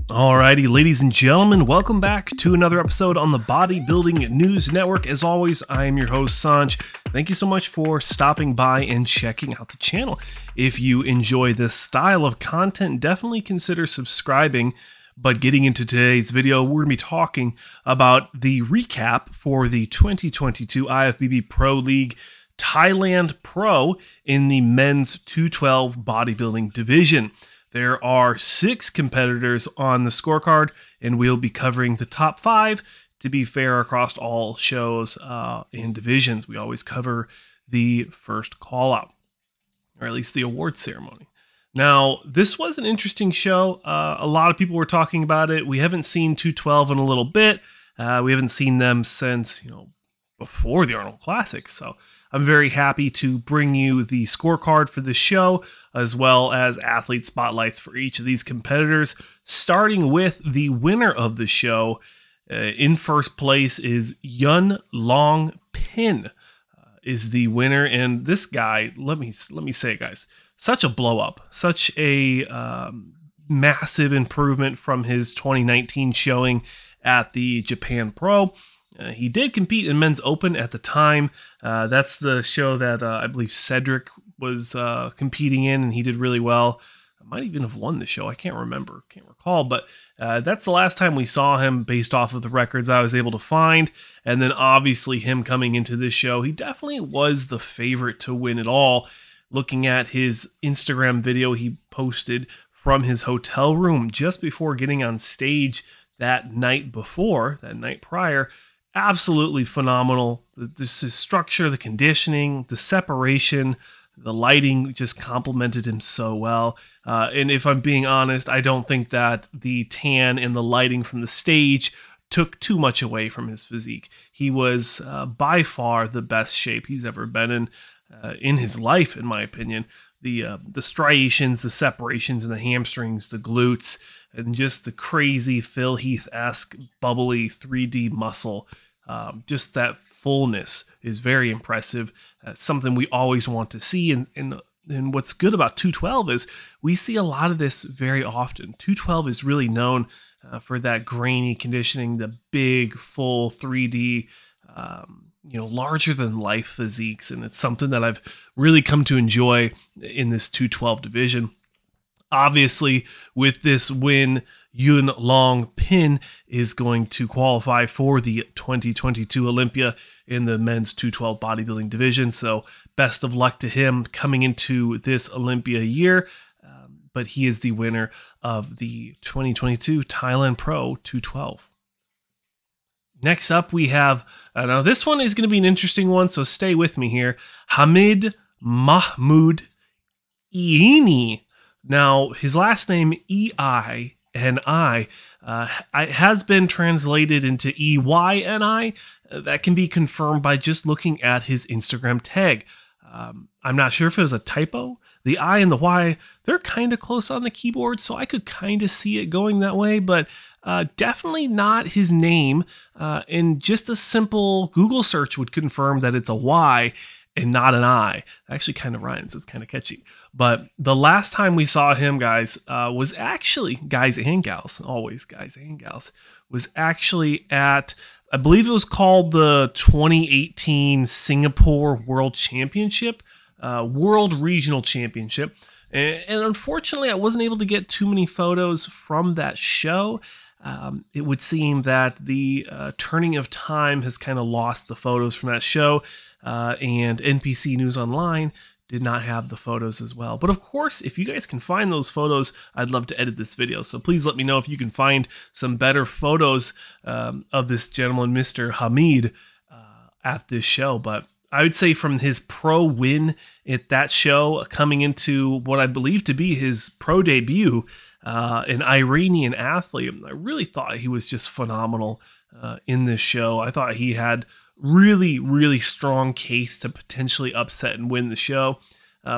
Alrighty, ladies and gentlemen, welcome back to another episode on the Bodybuilding News Network. As always, I am your host, Saunch. Thank you so much for stopping by and checking out the channel. If you enjoy this style of content, definitely consider subscribing. But getting into today's video, we're going to be talking about the recap for the 2022 IFBB Pro League Thailand Pro in the men's 212 bodybuilding division. There are 6 competitors on the scorecard, and we'll be covering the top 5 to be fair across all shows and divisions. We always cover the first call out, or at least the award ceremony. Now, this was an interesting show. A lot of people were talking about it. We haven't seen 212 in a little bit. We haven't seen them since, before the Arnold Classic. So I'm very happy to bring you the scorecard for the show, as well as athlete spotlights for each of these competitors, starting with the winner of the show. In first place is Yunlong Pin is the winner, and this guy, let me say, guys, such a blow up, such a massive improvement from his 2019 showing at the Japan Pro. He did compete in Men's Open at the time. That's the show that I believe Cedric was competing in, and he did really well. I might even have won the show. I can't recall. But that's the last time we saw him based off of the records I was able to find. And then obviously him coming into this show, he definitely was the favorite to win it all. Looking at his Instagram video he posted from his hotel room just before getting on stage that night prior, absolutely phenomenal. The structure, the conditioning, the separation, the lighting just complemented him so well. And if I'm being honest, I don't think that the tan and the lighting from the stage took too much away from his physique. He was by far the best shape he's ever been in his life, in my opinion. The striations, the separations in the hamstrings, the glutes, and just the crazy Phil Heath-esque bubbly 3D muscle. Just that fullness is very impressive. Something we always want to see. And what's good about 212 is we see a lot of this very often. 212 is really known for that grainy conditioning, the big, full 3D, larger than life physiques. And it's something that I've really come to enjoy in this 212 division. Obviously, with this win, Yunlong Pin is going to qualify for the 2022 Olympia in the men's 212 bodybuilding division. So best of luck to him coming into this Olympia year. But he is the winner of the 2022 Thailand Pro 212. Next up, we have, now this one is going to be an interesting one, so stay with me here. Mahmoud Eini. Now, his last name, E-I-N-I, has been translated into E-Y-N-I. That can be confirmed by just looking at his Instagram tag. I'm not sure if it was a typo. The I and the Y, they're kind of close on the keyboard, so I could kind of see it going that way, but definitely not his name. And just a simple Google search would confirm that it's a Y and not an I. It actually kind of rhymes. It's kind of catchy. But the last time we saw him, guys, was actually, guys and gals, always guys and gals, was actually at, I believe it was called the 2018 Singapore World Championship, World Regional Championship. And unfortunately, I wasn't able to get too many photos from that show. It would seem that the turning of time has kind of lost the photos from that show. And NPC News Online did not have the photos as well. But of course, if you guys can find those photos, I'd love to edit this video. So please let me know if you can find some better photos of this gentleman, Mr. Hamid, at this show. But I would say from his pro win at that show, coming into what I believe to be his pro debut, an Iranian athlete, I really thought he was just phenomenal in this show. I thought he had really strong case to potentially upset and win the show.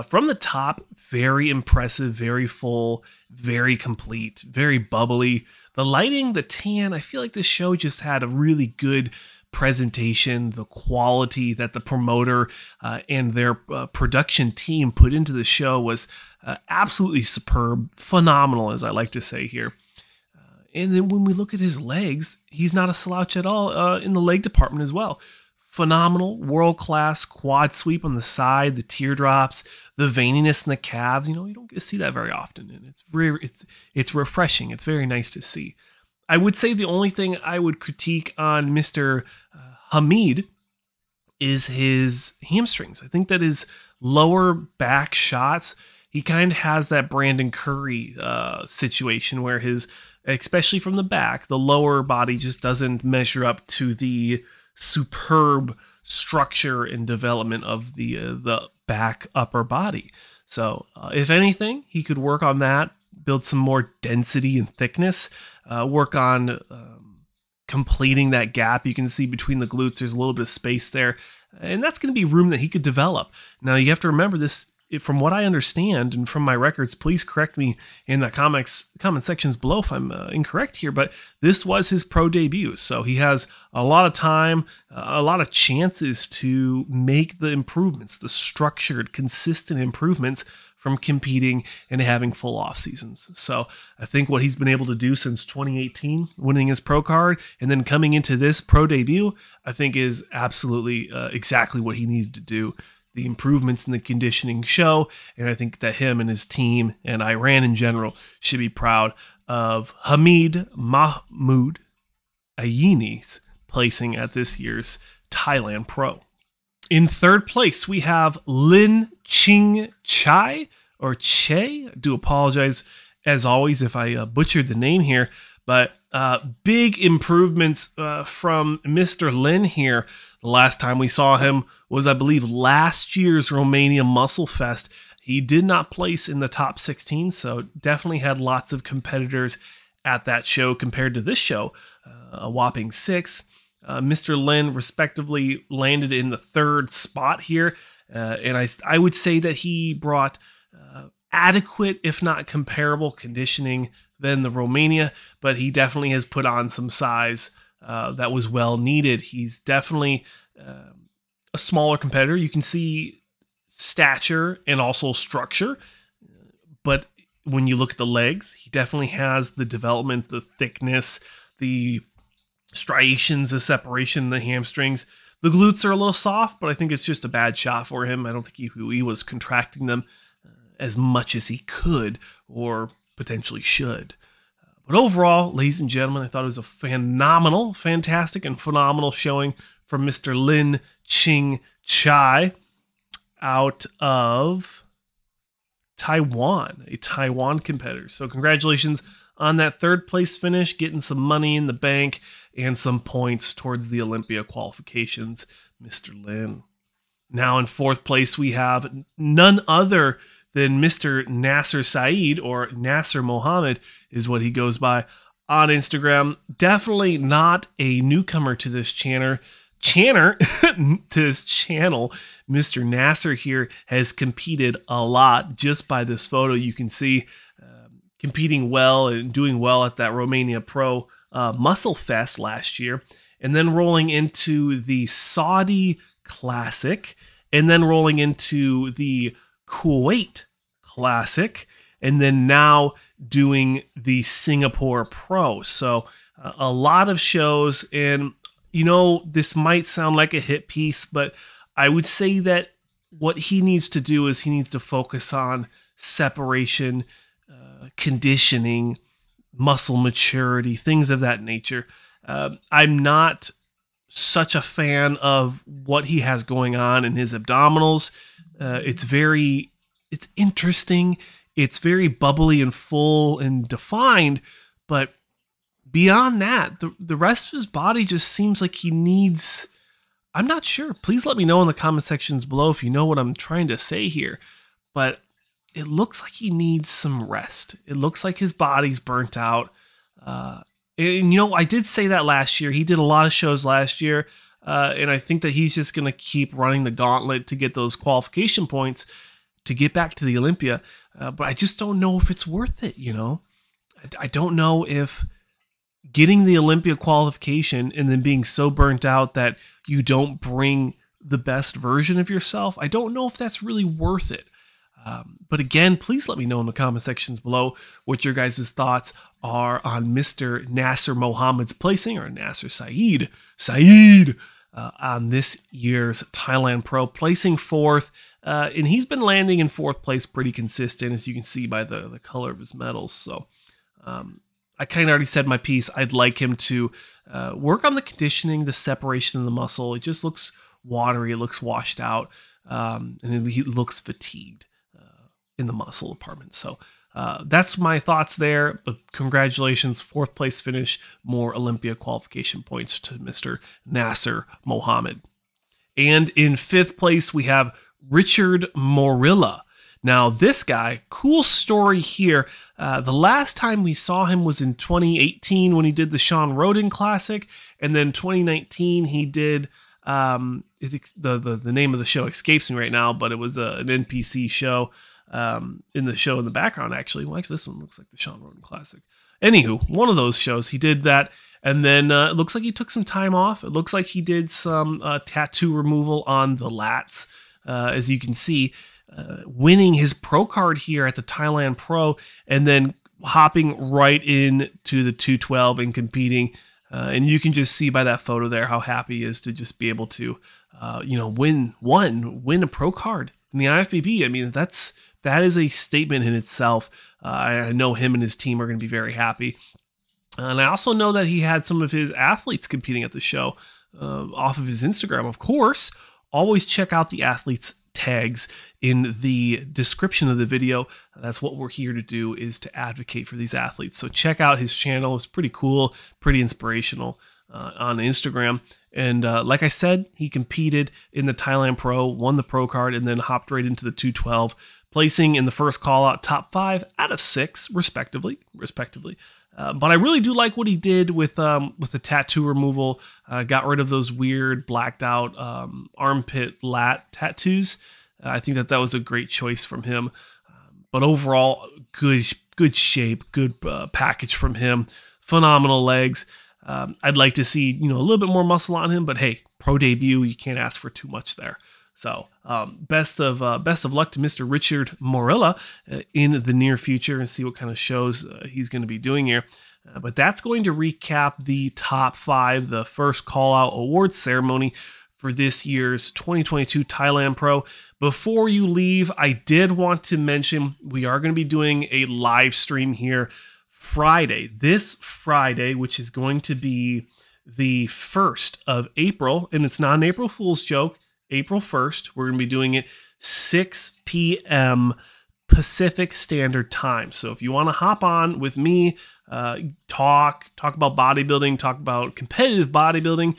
From the top, very impressive, very full, very complete, very bubbly. The lighting, the tan, I feel like this show just had a really good presentation. The quality that the promoter and their production team put into the show was absolutely superb, phenomenal, as I like to say here. And then when we look at his legs, he's not a slouch at all in the leg department as well. Phenomenal, world-class quad sweep on the side, the teardrops, the veininess in the calves. You don't get to see that very often, and it's refreshing. It's very nice to see. I would say the only thing I would critique on Mr. Hamid is his hamstrings. I think that his lower back shots, he kind of has that Brandon Curry situation where especially from the back, the lower body just doesn't measure up to the superb structure and development of the back upper body. So if anything, he could work on that, build some more density and thickness, work on completing that gap you can see between the glutes. There's a little bit of space there, and that's going to be room that he could develop. Now you have to remember this, from what I understand and from my records, please correct me in the comment sections below if I'm incorrect here, but this was his pro debut. So he has a lot of time, a lot of chances to make the improvements, the structured, consistent improvements from competing and having full off seasons. So I think what he's been able to do since 2018, winning his pro card and then coming into this pro debut, I think is absolutely exactly what he needed to do. The improvements in the conditioning show, and I think that him and his team and Iran in general should be proud of Mahmoud Eini's placing at this year's Thailand Pro. In third place, we have Lin Ching-Chieh, or Che. I do apologize, as always, if I butchered the name here, but big improvements from Mr. Lin here. The last time we saw him was, I believe, last year's Romania Muscle Fest. He did not place in the top 16, so definitely had lots of competitors at that show compared to this show, a whopping 6. Mr. Lin respectively landed in the 3rd spot here, and I would say that he brought adequate, if not comparable, conditioning than the Romania, but he definitely has put on some size that was well needed. He's definitely a smaller competitor. You can see stature and also structure, but when you look at the legs, he definitely has the development, the thickness, the striations, the separation, the hamstrings. The glutes are a little soft, but I think it's just a bad shot for him. I don't think he was contracting them as much as he could or potentially should. But overall, ladies and gentlemen, I thought it was a phenomenal, fantastic, and phenomenal showing from Mr. Lin Ching-Chieh out of Taiwan, a Taiwan competitor. So congratulations on that 3rd place finish, getting some money in the bank and some points towards the Olympia qualifications, Mr. Lin. Now in 4th place, we have none other than Mr. Naser Said, or Naser Mohamed is what he goes by on Instagram. Definitely not a newcomer to this channel. To this channel. Mr. Naser here has competed a lot. Just by this photo, you can see competing well and doing well at that Romania Pro Muscle Fest last year, and then rolling into the Saudi Classic, and then rolling into the Kuwait Classic, and then now doing the Singapore Pro. So a lot of shows, and this might sound like a hit piece, but I would say that what he needs to do is he needs to focus on separation, conditioning, muscle maturity, things of that nature. I'm not such a fan of what he has going on in his abdominals. It's interesting. It's very bubbly and full and defined, but beyond that, the rest of his body just seems like he needs, I'm not sure. Please let me know in the comment sections below if you know what I'm trying to say here, but it looks like he needs some rest. It looks like his body's burnt out. And I did say that last year. He did a lot of shows last year, and I think that he's just going to keep running the gauntlet to get those qualification points to get back to the Olympia. But I just don't know if it's worth it, I don't know if getting the Olympia qualification and then being so burnt out that you don't bring the best version of yourself, I don't know if that's really worth it. But again, please let me know in the comment sections below what your guys' thoughts are on Mr. Naser Mohamed's placing, or Naser Saeed, on this year's Thailand Pro, placing 4th. And he's been landing in 4th place pretty consistent, as you can see by the color of his medals. So I kind of already said my piece. I'd like him to work on the conditioning, the separation of the muscle. It just looks watery. It looks washed out. And he looks fatigued in the muscle department. So that's my thoughts there. But congratulations, 4th place finish, more Olympia qualification points to Mr. Naser Mohamed. And in 5th place, we have Richard Morilla. Now, this guy, cool story here. The last time we saw him was in 2018 when he did the Sean Roden Classic. And then 2019, he did, the name of the show escapes me right now, but it was an NPC show. In the show in the background, actually. Well, actually, this one looks like the Sean Roden Classic. Anywho, one of those shows, he did that. And then it looks like he took some time off. It looks like he did some tattoo removal on the lats, as you can see, winning his pro card here at the Thailand Pro, and then hopping right into the 212 and competing. And you can just see by that photo there how happy he is to just be able to, win a pro card in the IFBB. I mean, that is a statement in itself. I know him and his team are going to be very happy. And I also know that he had some of his athletes competing at the show off of his Instagram. Of course, always check out the athletes' tags in the description of the video. That's what we're here to do, is to advocate for these athletes. So check out his channel. It's pretty cool, pretty inspirational on Instagram. And like I said, he competed in the Thailand Pro, won the pro card, and then hopped right into the 212, placing in the first call out top 5 out of 6, respectively. But I really do like what he did with the tattoo removal. Got rid of those weird blacked out armpit lat tattoos. I think that was a great choice from him. But overall, good shape, good package from him. Phenomenal legs. I'd like to see a little bit more muscle on him, but hey, pro debut, you can't ask for too much there. So best of luck to Mr. Richard Morilla in the near future, and see what kind of shows he's going to be doing here. But that's going to recap the top 5, the first call out awards ceremony for this year's 2022 Thailand Pro. Before you leave, I did want to mention we are going to be doing a live stream here this Friday, which is going to be the 1st of April, and it's not an April Fool's joke. April 1st, we're going to be doing it 6 p.m. Pacific Standard Time. So if you want to hop on with me, talk about bodybuilding, talk about competitive bodybuilding.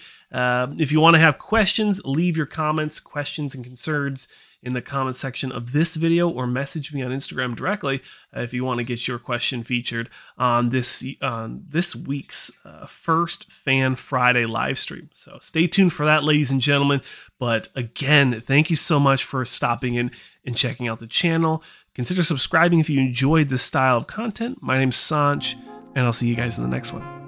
If you want to have questions, leave your comments, questions, and concerns in the comment section of this video, or message me on Instagram directly if you want to get your question featured on this week's first Fan Friday live stream. So stay tuned for that, ladies and gentlemen. But again, thank you so much for stopping in and checking out the channel. Consider subscribing if you enjoyed this style of content. My name's Saunch, and I'll see you guys in the next one.